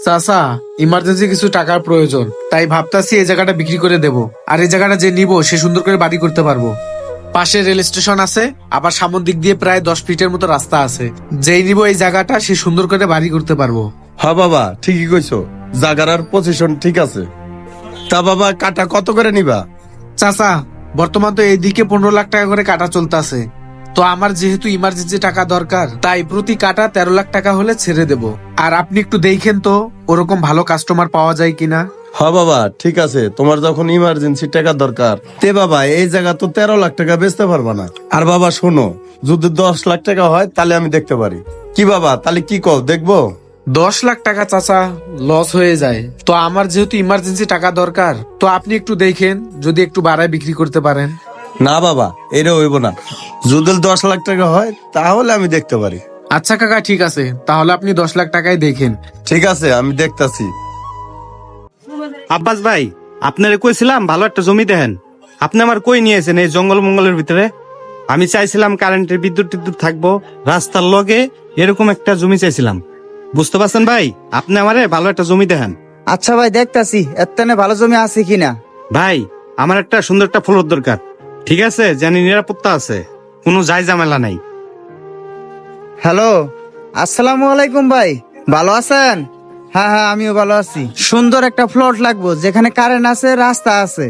চাচা, ইমার্জেন্সি কিছু টাকার প্রয়োজন, তাই ভাবতাছি এই জায়গাটা বিক্রি করে দেব। আর এই জায়গাটা যে নিব সে সুন্দর করে বাড়ি করতে পারবো। পাশে রেল স্টেশন আছে, আবার সামনের দিক দিয়ে প্রায় 10 ফিটের মতো রাস্তা আছে। যেই নিব এই জায়গাটা সে সুন্দর করে বাড়ি করতে পারবো। হ্যাঁ বাবা, ঠিকই কইছো, জাগার পজিশন ঠিক আছে। তা বাবা, কাটা কত করে নিবা? চাচা, বর্তমান তো এইদিকে 15 লাখ টাকা করে কাটা চলতেছে। তো আমার যেহেতু ইমার্জেন্সি টাকা দরকার, তাই প্রতি কাটা 13 লাখ টাকা হলে ছেড়ে দেব। আর আপনি একটু দেখেন তো ওরকম ভালো কাস্টমার পাওয়া যায় কিনা। হ্যাঁ বাবা, ঠিক আছে, তোমার যখন ইমার্জেন্সি টাকা দরকার, তে বাবা এই জায়গা তো 13 লাখ টাকা বেচতে পারবা না। আর বাবা শোনো, যদি 10 লাখ টাকা হয় তাহলে আমি দেখতে পারি। কি বাবা, তাহলে কি কও, দেখবো? 10 লাখ টাকা চাচা লস হয়ে যায়। তো আমার যেহেতু ইমার্জেন্সি টাকা দরকার, তো আপনি একটু দেখেন যদি একটু বাড়ায় বিক্রি করতে পারেন। না বাবা, এটা হইব না। যদি 10 লাখ টাকা হয় তাহলে আমি দেখতে পারি। আচ্ছা কাকা, ঠিক আছে, তাহলে আপনি 10 লাখ টাকায় দেখেন। ঠিক আছে, আমি দেখতাছি। আব্বাস ভাই, আপনারে কইছিলাম ভালো একটা জমি দেখেন। আপনি আমার কই নিয়েছেন এই জঙ্গল মঙ্গলের ভিতরে? আমি চাইছিলাম কারেন্টের বিদ্যুৎ টিদ্যুৎ থাকবো, রাস্তার লগে এরকম একটা জমি চাইছিলাম। বুঝতে পারছেন ভাই, আপনি আমারে ভালো একটা জমি দেখেন। আচ্ছা ভাই, দেখতাছি এত্তানে ভালো জমি আছে কিনা। ভাই, আমার একটা সুন্দর একটা ফ্লোর দরকার, ঠিক আছে, জানি নিরাপত্তা আছে, কোনো যাই ঝামেলা নাই। হ্যালো, আসসালামু আলাইকুম ভাই, ভালো আছেন? হ্যাঁ হ্যাঁ, আমিও ভালো আছি। সুন্দর একটা প্লট লাগবো যেখানে কারেন্ট আছে, রাস্তা আছে।